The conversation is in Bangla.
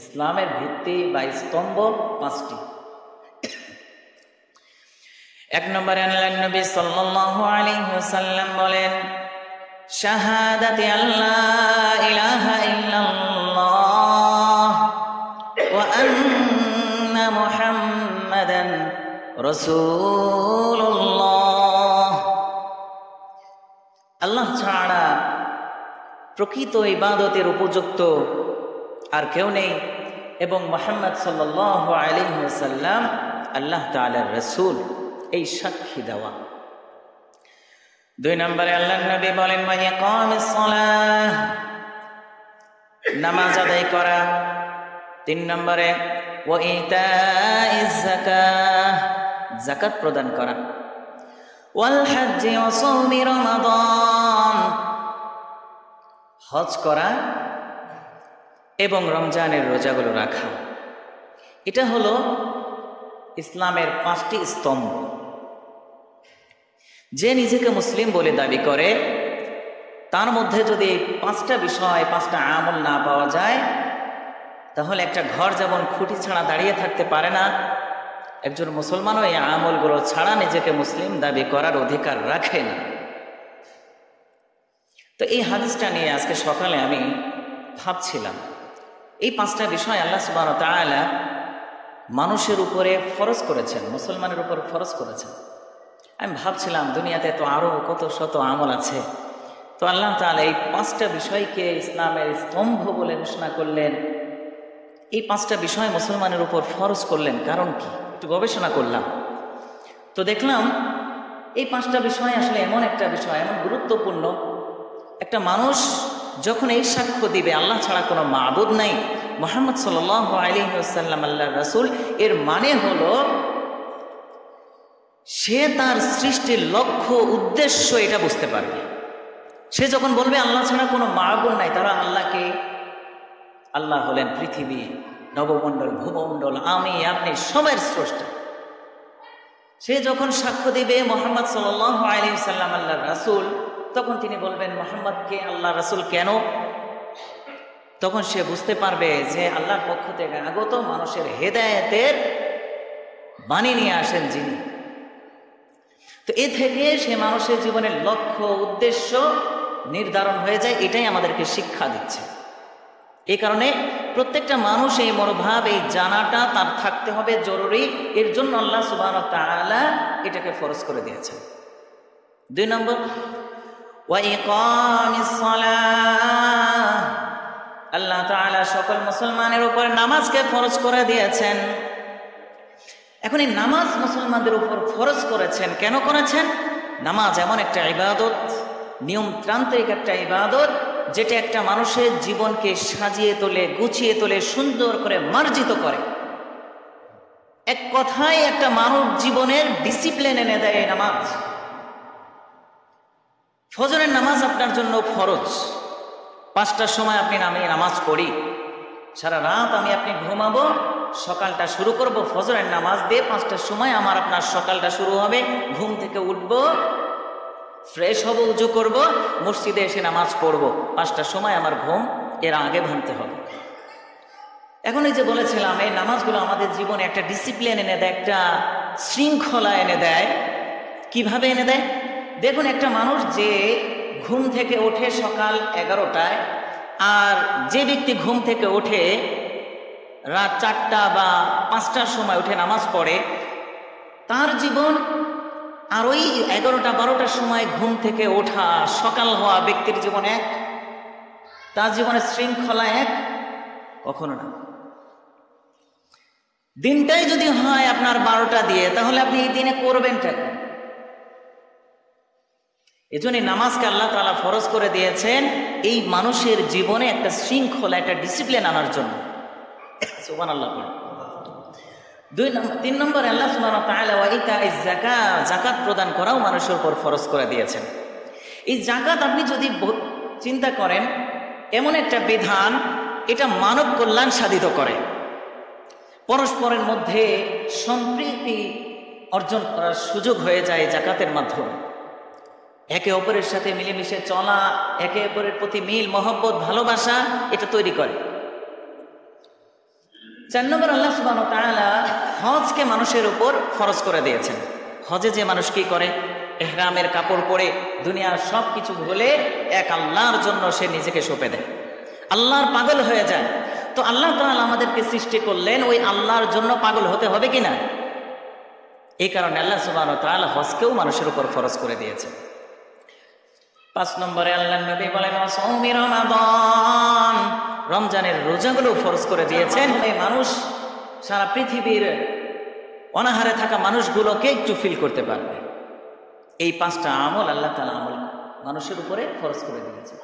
ইসলামের ভিত্তি বা স্তম্ভ 5টি। এক নম্বরে আল্লাহর নবী সাল্লাল্লাহু আলাইহি ওয়াসাল্লাম বলেন, শাহাদাতি আল্লা ইলাহা ইল্লাল্লাহ ওয়া আন্না মুহাম্মাদান রাসূলুল্লাহ। আল্লাহ ছাড়া প্রকৃত ইবাদতের উপযুক্ত আর কেউ নেই, এবং মুহাম্মদ সাল্লাল্লাহু আলাইহি ওয়াসাল্লাম আল্লাহ তাআলার রাসূল, এই সাক্ষী দেওয়া। 2 নম্বরে আল্লাহর নবী বলেন, ওয়া ইকামিস সালাহ, নামাজ আদায় করা। 3 নম্বরে ওয়া ইতাইজ যাকাহ, যাকাত প্রদান করা। ওয়াল হজ্জি ওয়া সাওমি রমাদান, হজ করা এবং রমজানের রোজাগুলো রাখা। এটা হলো ইসলামের 5টি স্তম্ভ। যে নিজেকে মুসলিম বলে দাবি করে, তার মধ্যে যদি 5টা বিষয়, 5টা আমল না পাওয়া যায়, তাহলে একটা ঘর যেমন খুঁটি ছাড়া দাঁড়িয়ে থাকতে পারে না, একজন মুসলমানও এই আমলগুলো ছাড়া নিজেকে মুসলিম দাবি করার অধিকার রাখে না। তো এই হাদিসটা নিয়ে আজকে সকালে আমি ভাবছিলাম, এই 5টা বিষয় আল্লাহ সুবহানাহু ওয়া তাআলা মানুষের উপরে ফরজ করেছেন, মুসলমানের উপর ফরজ করেছেন। আমি ভাবছিলাম দুনিয়াতে তো আরো কত শত আমল আছে, তো আল্লাহ তাআলা এই 5টা বিষয়কে ইসলামের স্তম্ভ বলে ঘোষণা করলেন, এই 5টা বিষয় মুসলমানের উপর ফরজ করলেন, কারণ কি? একটু গবেষণা করলাম, তো দেখলাম এই 5টা বিষয় আসলে এমন একটা বিষয়, এমন গুরুত্বপূর্ণ। একটা মানুষ যখন এই সাক্ষ্য দিবে আল্লাহ ছাড়া কোনো মাবুদ নাই, মুহাম্মদ সাল্লাল্লাহু আলাইহি ওয়াসাল্লাম আল্লাহর রাসূল, এর মানে হলো সে তার সৃষ্টির লক্ষ্য উদ্দেশ্য এটা বুঝতে পারবে। সে যখন বলবে আল্লাহ ছাড়া কোনো মাবুদ নাই, তারা আল্লাহকে, আল্লাহ হলেন পৃথিবী, নবমণ্ডল, ভূমণ্ডল, আমি আপনি সবের স্রষ্টা। সে যখন সাক্ষ্য দিবে মুহাম্মদ সাল্লাল্লাহু আলাইহি ওয়াসাল্লাম আল্লাহর রাসূল, তখন তিনি বলবেন মুহাম্মদকে আল্লাহ রাসূল কেন? তখন সে বুঝতে পারবে যে আল্লাহর পক্ষ থেকে আগত মানুষের হেদায়েতের বাণী নিয়ে আসেন যিনি। তো এ থেকে সে মানুষের জীবনের লক্ষ্য উদ্দেশ্য নির্ধারণ হয়ে যায়, এটাই আমাদেরকে শিক্ষা দিচ্ছে। এই কারণে প্রত্যেকটা মানুষ এই মনোভাব, এই জানাটা তার থাকতে হবে জরুরি। এর জন্য আল্লাহ সুবহানাহু ওয়া তাআলা এটাকে ফরজ করে দিয়েছেন। 2 নম্বর, ওয়া ইকামিস সালাহ, আল্লাহ তাআলা সকল মুসলমানের উপর নামাজকে ফরজ করে দিয়েছেন। এখন এই নামাজ মুসলমানদের উপর ফরজ করেছেন, কেন করেছেন? নামাজ এমন একটা ইবাদত, নিয়মতান্ত্রিক একটা ইবাদত, যেটা একটা মানুষের জীবনকে সাজিয়ে তোলে, গুছিয়ে তোলে, সুন্দর করে মার্জিত করে। এক কথায় একটা মানব জীবনের ডিসিপ্লিন এনে দেয় এই নামাজ। ফজরের নামাজ আপনার জন্য ফরজ। 5টার সময় আপনি নামাজ পড়ি, সারা রাত আপনি ঘুমাবো, সকালটা শুরু করব ফজরের নামাজ দিয়ে। 5টার সময় আপনার সকালটা শুরু হবে, ঘুম থেকে উঠব, ফ্রেশ হব, উজু করব, মসজিদে এসে নামাজ পড়ব। 5টার সময় আমার ঘুম এর আগে ভাঙতে হবে। এখন এই যে বলেছিলাম, এই নামাজগুলো আমাদের জীবনে একটা ডিসিপ্লিন এনে দেয়, একটা শৃঙ্খলা এনে দেয়। কিভাবে এনে দেয়? দেখুন, একটা মানুষ যে ঘুম থেকে ওঠে সকাল 11টায়, আর যে ব্যক্তি ঘুম থেকে ওঠে রাত 4টা বা 5টার সময় উঠে নামাজ পড়ে, তার জীবন আর ওই 11টা 12টার সময় ঘুম থেকে ওঠা সকাল হওয়া ব্যক্তির জীবন এক? তার জীবনের শৃঙ্খলা এক? কখনো না। দিনটাই যদি হয় আপনার 12টা দিয়ে, তাহলে আপনি এই দিনে করবেনটা কি? এজন্য নামাজকে আল্লাহ তাআলা ফরজ করে দিয়েছেন এই মানুষের জীবনে একটা শৃঙ্খলা, একটা ডিসিপ্লিন আনার জন্য। সুবহানাল্লাহ। 3 নম্বর, আল্লাহ সুবহানাহু ওয়া তাআলা ওয়া ইতাইজ যাকাত, যাকাত প্রদান করাও মানুষের উপর ফরজ করে দিয়েছেন। এই যাকাত আপনি যদি চিন্তা করেন, এমন একটা বিধান, এটা মানব কল্যাণ সাধিত করে, পরস্পরের মধ্যে সম্প্রীতি অর্জন করার সুযোগ হয়ে যায় যাকাতের মাধ্যমে। একে অপরের সাথে মিলেমিশে চলা, একে অপরের প্রতি মিল, মহব্বত, ভালোবাসা, এটা তৈরি করে। 4 নম্বর, আল্লাহ সুবহানাহু ওয়া তাআলা হজকে মানুষের উপর ফরজ করে দিয়েছেন। হজে যে মানুষ কি করে, ইহরামের কাপড় পরে দুনিয়ার সব কিছু ভুলে এক আল্লাহর জন্য সে নিজেকে সঁপে দেয়, আল্লাহর পাগল হয়ে যায়। তো আল্লাহ তাআলা আমাদেরকে সৃষ্টি করলেন ওই আল্লাহর জন্য পাগল হতে হবে কিনা, এই কারণে আল্লাহ সুবহানাহু ওয়া তাআলা হজকেও মানুষের উপর ফরজ করে দিয়েছে। 5 নম্বরে আল্লাহর নবী বলেন সাওমি রমাদান, রমজানের রোজাগুলো ফরজ করে দিয়েছেন। এই মানুষ সারা পৃথিবীর অনাহারে থাকা মানুষগুলোকে একটু ফিল করতে পারবে। এই 5টা আমল আল্লাহ তাআলা মানুষের উপরে ফরজ করে দিয়েছে।